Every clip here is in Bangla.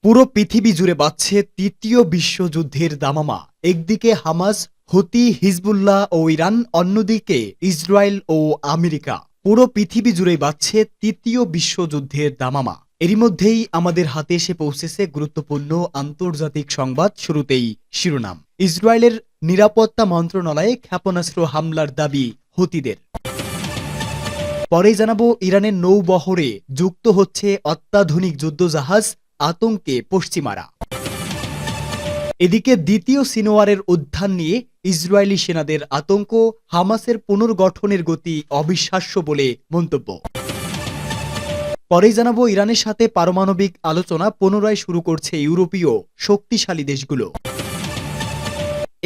পুরো পৃথিবী জুড়ে বাজছে তৃতীয় বিশ্বযুদ্ধের দামামা। একদিকে হামাস, হুতি, হিজবুল্লাহ ও ইরান, অন্যদিকে ইসরায়েল ও আমেরিকা। পুরো পৃথিবী জুড়েই বাজছে তৃতীয় বিশ্বযুদ্ধের দামামা। এরই মধ্যেই আমাদের হাতে এসে পৌঁছেছে গুরুত্বপূর্ণ আন্তর্জাতিক সংবাদ। শুরুতেই শিরোনাম। ইসরায়েলের নিরাপত্তা মন্ত্রণালয়ে ক্ষেপণাস্ত্র হামলার দাবি হুতিদের। পরেই জানাবো, ইরানের নৌবহরে যুক্ত হচ্ছে অত্যাধুনিক যুদ্ধজাহাজ, আতঙ্কে পশ্চিমারা। এদিকে দ্বিতীয় সিনোয়ারের উত্থান নিয়ে ইসরায়েলি সেনাদের আতঙ্ক, হামাসের পুনর্গঠনের গতি অবিশ্বাস্য বলে মন্তব্য। পরেই জানাবো, ইরানের সাথে পারমাণবিক আলোচনা পুনরায় শুরু করছে ইউরোপীয় শক্তিশালী দেশগুলো।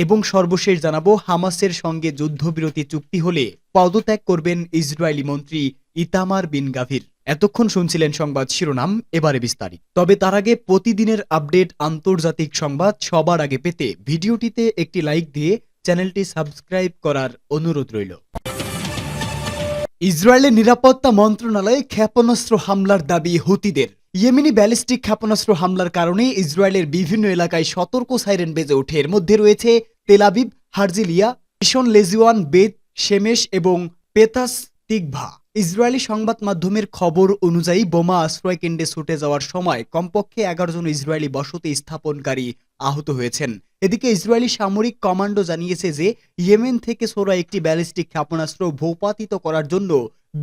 এবং সর্বশেষ জানাবো, হামাসের সঙ্গে যুদ্ধবিরতি চুক্তি হলে পদত্যাগ করবেন ইসরায়েলি মন্ত্রী ইতামার বিন গাভির। এতক্ষণ শুনছিলেন সংবাদ শিরোনাম, এবারে বিস্তারিত। তবে তার আগে প্রতিদিনের আপডেট আন্তর্জাতিক সংবাদ সবার আগে পেতে ভিডিওটিতে একটি লাইক দিয়ে চ্যানেলটি সাবস্ক্রাইব করার অনুরোধ রইল। ইসরায়েলের নিরাপত্তা মন্ত্রণালয়ে ক্ষেপণাস্ত্র হামলার দাবি হুতিদের। ইয়েমেনি ব্যালিস্টিক ক্ষেপণাস্ত্র হামলার কারণে ইসরায়েলের বিভিন্ন এলাকায় সতর্ক সাইরেন বেজে ওঠে। এর মধ্যে রয়েছে তেল আবিব, হারজিলিয়া, ইশন লেজিওয়ান, বেত শেমেশ এবং পেতাস তিকভা। ইসরায়েলি সংবাদ মাধ্যমের খবর অনুযায়ী বোমা আশ্রয়কেন্দ্রে ছুটে যাওয়ার সময় কমপক্ষে 11 জন ইসরায়েলি বসতি স্থাপনকারী আহত হয়েছেন। এদিকে ইসরায়েলি সামরিক কমান্ডো জানিয়েছে যে ইয়েমেন থেকে ছোড়া একটি ব্যালিস্টিক ক্ষেপণাস্ত্র ভূপাতিত করার জন্য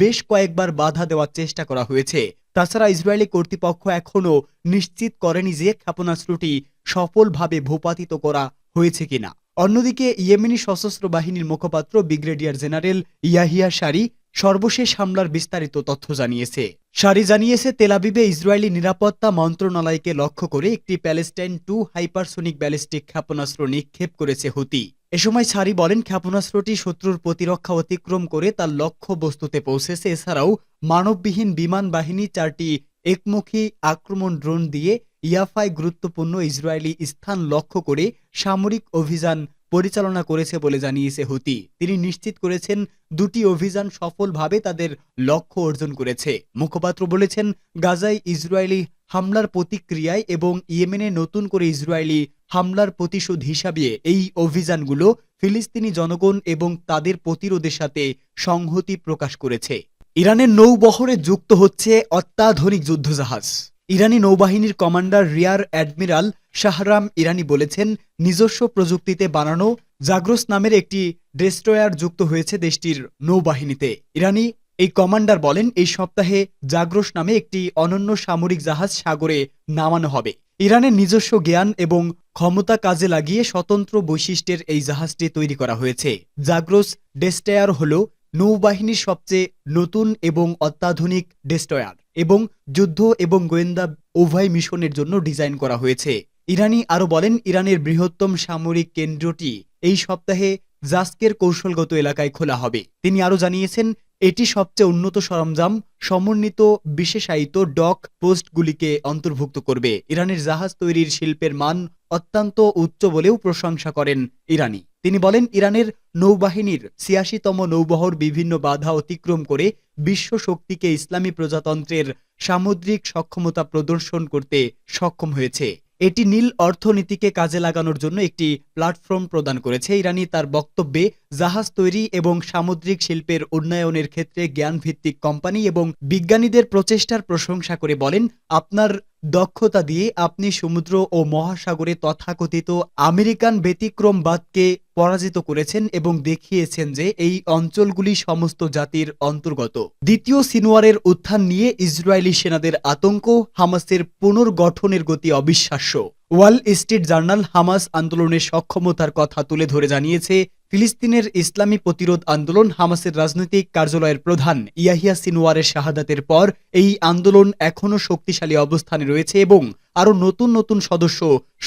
বেশ কয়েকবার বাধা দেওয়ার চেষ্টা করা হয়েছে। তাছাড়া ইসরায়েলি কর্তৃপক্ষ এখনও নিশ্চিত করেনি যে ক্ষেপণাস্ত্রটি সফলভাবে ভূপাতিত করা হয়েছে কিনা। অন্যদিকে ইয়েমেনি সশস্ত্র বাহিনীর মুখপাত্র ব্রিগেডিয়ার জেনারেল ইয়াহিয়া সারি সর্বশেষ হামলার বিস্তারিত তথ্য জানিয়েছে। সারি জানিয়েছে, তেল আবিবে ইসরায়েলি নিরাপত্তা মন্ত্রণালয়কে লক্ষ্য করে একটি প্যালেস্টাইন 2 হাইপারসোনিক ব্যালিস্টিক ক্ষেপণাস্ত্র নিক্ষেপ করেছে হুতি। এ সময় সারি বলেন, ক্ষেপণাস্ত্রটি শত্রুর প্রতিরক্ষা অতিক্রম করে তার লক্ষ্য বস্তুতে পৌঁছেছে। এছাড়াও মানববিহীন বিমান বাহিনী 4টি একমুখী আক্রমণ ড্রোন দিয়ে ইয়াফায় গুরুত্বপূর্ণ ইসরায়েলি স্থান লক্ষ্য করে সামরিক অভিযান পরিচালনা করেছে বলে জানিয়েছে হুতি। তিনি নিশ্চিত করেছেন, দুটি অভিযান সফলভাবে তাদের লক্ষ্য অর্জন করেছে। মুখপাত্র বলেছেন, গাজায় ইসরায়েলি হামলার প্রতিক্রিয়ায় এবং ইয়েমেনে নতুন করে ইসরায়েলি হামলার প্রতিশোধ হিসাবে এই অভিযানগুলো ফিলিস্তিনি জনগণ এবং তাদের প্রতিরোধের সাথে সংহতি প্রকাশ করেছে। ইরানের নৌবহরে যুক্ত হচ্ছে অত্যাধুনিক যুদ্ধজাহাজ। ইরানি নৌবাহিনীর কমান্ডার রিয়ার অ্যাডমিরাল শাহরাম ইরানি বলেছেন, নিজস্ব প্রযুক্তিতে বানানো জাগ্রস নামের একটি ডেস্ট্রয়ার যুক্ত হয়েছে দেশটির নৌবাহিনীতে। ইরানি এই কমান্ডার বলেন, এই সপ্তাহে জাগ্রস নামে একটি অনন্য সামরিক জাহাজ সাগরে নামানো হবে। ইরানের নিজস্ব জ্ঞান এবং ক্ষমতা কাজে লাগিয়ে স্বতন্ত্র বৈশিষ্ট্যের এই জাহাজটি তৈরি করা হয়েছে। জাগ্রস ডেস্ট্রয়ার হল নৌবাহিনীর সবচেয়ে নতুন এবং অত্যাধুনিক ডেস্ট্রয়ার এবং যুদ্ধ এবং গোয়েন্দা উভয় মিশনের জন্য ডিজাইন করা হয়েছে। ইরানি আরও বলেন, ইরানের বৃহত্তম সামরিক কেন্দ্রটি এই সপ্তাহে জাস্কের কৌশলগত এলাকায় খোলা হবে। তিনি আরও জানিয়েছেন, এটি সবচেয়ে উন্নত সরঞ্জাম সমন্বিত বিশেষায়িত ডক পোস্টগুলিকে অন্তর্ভুক্ত করবে। ইরানের জাহাজ তৈরির শিল্পের মান অত্যন্ত উচ্চ বলেও প্রশংসা করেন ইরানি। তিনি বলেন, ইরানের নৌবাহিনীর ৮৬তম নৌবহর বিভিন্ন বাধা অতিক্রম করে বিশ্ব শক্তিকে ইসলামী প্রজাতন্ত্রের সামুদ্রিক সক্ষমতা প্রদর্শন করতে সক্ষম হয়েছে। এটি নীল অর্থনীতিকে কাজে লাগানোর জন্য একটি প্ল্যাটফর্ম প্রদান করেছে। ইরানি তার বক্তব্যে জাহাজ তৈরি এবং সামুদ্রিক শিল্পের উন্নয়নের ক্ষেত্রে জ্ঞানভিত্তিক কোম্পানি এবং বিজ্ঞানীদের প্রচেষ্টার প্রশংসা করে বলেন, আপনার দক্ষতা দিয়ে আপনি সমুদ্র ও মহাসাগরে তথাকথিত আমেরিকান ব্যতিক্রমবাদকে পরাজিত করেছেন এবং দেখিয়েছেন যে এই অঞ্চলগুলি সমস্ত জাতির অন্তর্গত। দ্বিতীয় সিনোয়ারের উত্থান নিয়ে ইসরায়েলি সেনাদের আতঙ্ক, হামাসের পুনর্গঠনের গতি অবিশ্বাস্য। ওয়াল স্ট্রিট জার্নাল হামাস আন্দোলনের সক্ষমতার কথা তুলে ধরে জানিয়েছে, ফিলিস্তিনের ইসলামী প্রতিরোধ আন্দোলন হামাসের রাজনৈতিক কার্যালয়ের প্রধান ইয়াহিয়া সিনোয়ারের শাহাদাতের পর এই আন্দোলন এখনও শক্তিশালী অবস্থানে রয়েছে এবং আরও নতুন নতুন সদস্য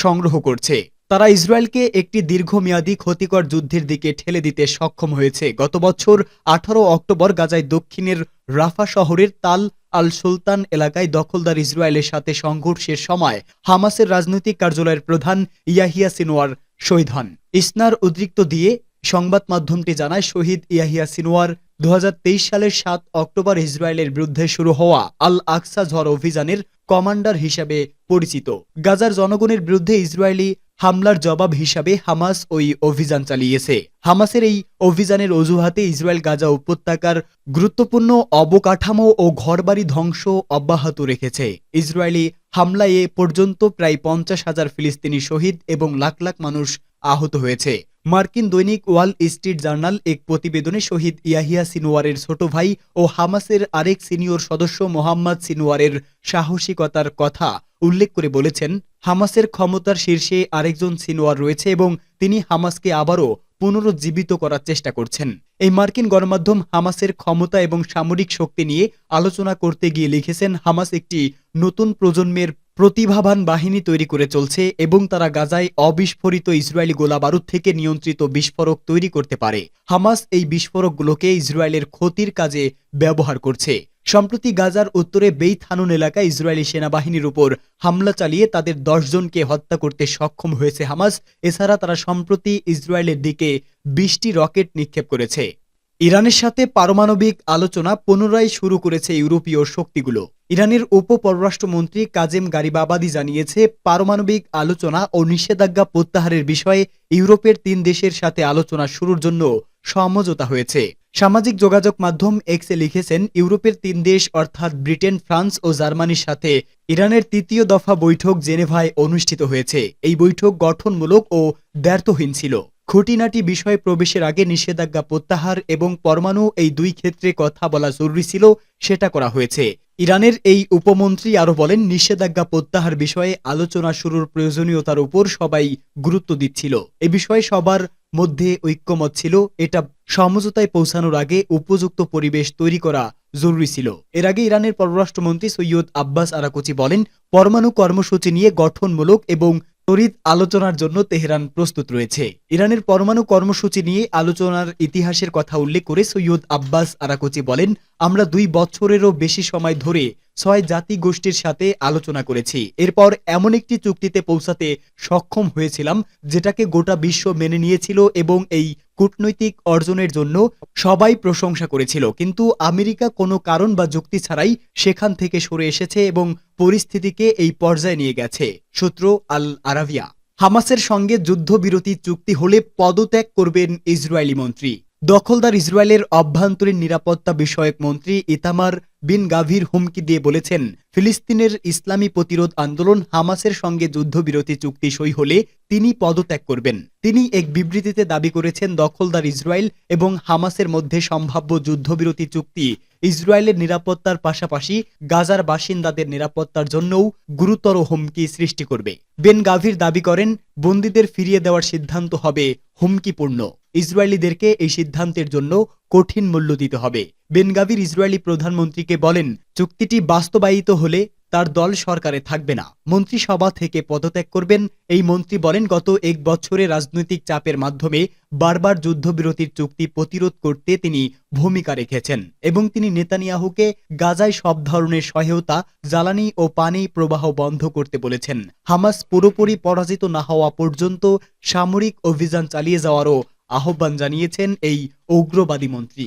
সংগ্রহ করছে। তারা ইসরায়েলকে একটি দীর্ঘমেয়াদী ক্ষতিকর যুদ্ধের দিকে ঠেলে দিতে সক্ষম হয়েছে। গত বছর 18 অক্টোবর গাজায় দক্ষিণের রাফা শহরের তাল আল সুলতান এলাকায় দখলদার ইসরায়েলের সাথে সংঘর্ষের সময় হামাসের রাজনৈতিক কার্যালয়ের প্রধান ইয়াহিয়া সিনোয়ার শহীদ হন। ইসনার উদ্রিক্ত দিয়ে সংবাদ মাধ্যমটি জানায় শহীদ ইয়াহিয়া সিনওয়ার 2023 সালের 7 অক্টোবর ইসরায়েলের বিরুদ্ধে শুরু হওয়া আল আকসা ঝড় অভিযানের কমান্ডার হিসেবে পরিচিত। গাজার জনগণের বিরুদ্ধে ইসরায়েলি হামলার জবাব হিসাবে হামাস ওই অভিযান চালিয়েছে। হামাসের এই অভিযানের অজুহাতে ইসরায়েল গাজা উপত্যকার গুরুত্বপূর্ণ অবকাঠামো ও ঘরবাড়ি ধ্বংস অব্যাহত রেখেছে। ইসরায়েলি হামলায় এ পর্যন্ত প্রায় 50,000 ফিলিস্তিনি শহীদ এবং লাখ লাখ মানুষ আহত হয়েছে। মার্কিন দৈনিক ওয়াল স্ট্রিট জার্নাল এক প্রতিবেদনে শহীদ ইয়াহিয়া সিনওয়ারের ছোট ভাই ও হামাসের আরেক সিনিয়র সদস্য মোহাম্মদ সিনওয়ারের সাহসিকতার কথা উল্লেখ করে বলেছেন, হামাসের ক্ষমতার শীর্ষে আরেকজন সিনওয়ার রয়েছে এবং তিনি হামাসকে আবারও পুনরুজ্জীবিত করার চেষ্টা করছেন। এই মার্কিন গণমাধ্যম হামাসের ক্ষমতা এবং সামরিক শক্তি নিয়ে আলোচনা করতে গিয়ে লিখেছেন, হামাস একটি নতুন প্রজন্মের প্রতিভাবান বাহিনী তৈরি করে চলছে এবং তারা গাজায় অবিস্ফোরিত ইসরায়েলি গোলাবারুদ থেকে নিয়ন্ত্রিত বিস্ফোরক তৈরি করতে পারে। হামাস এই বিস্ফোরকগুলোকে ইসরায়েলের ক্ষতির কাজে ব্যবহার করছে। সম্প্রতি গাজার উত্তরে বেইত হানুন এলাকায় ইসরায়েলি সেনাবাহিনীর উপর হামলা চালিয়ে তাদের 10 জনকে হত্যা করতে সক্ষম হয়েছে হামাস। এছাড়া তারা সম্প্রতি ইসরায়েলের দিকে 20টি রকেট নিক্ষেপ করেছে। ইরানের সাথে পারমাণবিক আলোচনা পুনরায় শুরু করেছে ইউরোপীয় শক্তিগুলো। ইরানের উপপররাষ্ট্রমন্ত্রী কাজেম গারিবাবাদি জানিয়েছে, পারমাণবিক আলোচনা ও নিষেধাজ্ঞা প্রত্যাহারের বিষয়ে ইউরোপের 3 দেশের সাথে আলোচনা শুরুর জন্য সমঝোতা হয়েছে। সামাজিক যোগাযোগ মাধ্যম এক্সে লিখেছেন, ইউরোপের 3 দেশ অর্থাৎ ব্রিটেন, ফ্রান্স ও জার্মানির সাথে ইরানের 3য় দফা বৈঠক জেনেভায় অনুষ্ঠিত হয়েছে। এই বৈঠক গঠনমূলক ও দ্ব্যর্থহীন ছিল। খুঁটিনাটি বিষয়ে প্রবেশের আগে নিষেধাজ্ঞা প্রত্যাহার এবং পরমাণু এই 2 ক্ষেত্রে কথা বলা জরুরি ছিল, সেটা করা হয়েছে। ইরানের এই উপমন্ত্রী আরও বলেন, নিষেধাজ্ঞা প্রত্যাহার বিষয়ে আলোচনা শুরুর প্রয়োজনীয়তার উপর সবাই গুরুত্ব দিচ্ছিল। এ বিষয়ে সবার মধ্যে ঐক্যমত ছিল। এটা সমঝোতায় পৌঁছানোর আগে উপযুক্ত পরিবেশ তৈরি করা জরুরি ছিল। এর আগে ইরানের পররাষ্ট্রমন্ত্রী সৈয়দ আব্বাস আরাকচি বলেন, পরমাণু কর্মসূচি নিয়ে গঠনমূলক এবং তড়িৎ আলোচনার জন্য তেহরান প্রস্তুত রয়েছে। ইরানের পরমাণু কর্মসূচি নিয়ে আলোচনার ইতিহাসের কথা উল্লেখ করে সৈয়দ আব্বাস আরাকচি বলেন, আমরা 2 বছরেরও বেশি সময় ধরে 6 জাতি গোষ্ঠীর সাথে আলোচনা করেছি। এরপর এমন একটি চুক্তিতে পৌঁছাতে সক্ষম হয়েছিলাম যেটাকে গোটা বিশ্ব মেনে নিয়েছিল এবং এই কূটনৈতিক অর্জনের জন্য সবাই প্রশংসা করেছিল। কিন্তু আমেরিকা কোনো কারণ বা যুক্তি ছাড়াই সেখান থেকে সরে এসেছে এবং পরিস্থিতিকে এই পর্যায়ে নিয়ে গেছে। সূত্র আল আরাবিয়া। হামাসের সঙ্গে যুদ্ধবিরতি চুক্তি হলে পদত্যাগ করবেন ইসরায়েলি মন্ত্রী। দখলদার ইসরায়েলের অভ্যন্তরীণ নিরাপত্তা বিষয়ক মন্ত্রী ইতামার বিন গাভির হুমকি দিয়ে বলেছেন, ফিলিস্তিনের ইসলামী প্রতিরোধ আন্দোলন হামাসের সঙ্গে যুদ্ধবিরতি চুক্তি সই হলে তিনি পদত্যাগ করবেন। তিনি এক বিবৃতিতে দাবি করেছেন, দখলদার ইসরায়েল এবং হামাসের মধ্যে সম্ভাব্য যুদ্ধবিরতি চুক্তি ইসরায়েলের নিরাপত্তার পাশাপাশি গাজার বাসিন্দাদের নিরাপত্তার জন্যও গুরুতর হুমকি সৃষ্টি করবে। বেন গাভির দাবি করেন, বন্দীদের ফিরিয়ে দেওয়ার সিদ্ধান্ত হবে হুমকিপূর্ণ। ইসরায়েলিদেরকে এই সিদ্ধান্তের জন্য কঠিন মূল্য দিতে হবে। বেন গাভির ইসরায়েলি প্রধানমন্ত্রীকে বলেন, চুক্তিটি বাস্তবায়িত হলে তার দল সরকারে থাকবে না, মন্ত্রিসভা থেকে পদত্যাগ করবেন। এই মন্ত্রী বলেন, গত 1 বছরে রাজনৈতিক চাপের মাধ্যমে বারবার যুদ্ধবিরতির চুক্তি প্রতিরোধ করতে তিনি ভূমিকা রেখেছেন এবং তিনি নেতানিয়াহুকে গাজায় সব ধরনের সহায়তা, জ্বালানি ও পানি প্রবাহ বন্ধ করতে বলেছেন। হামাস পুরোপুরি পরাজিত না হওয়া পর্যন্ত সামরিক অভিযান চালিয়ে যাওয়ারও আহ্বান জানিয়েছেন এই উগ্রবাদী মন্ত্রী।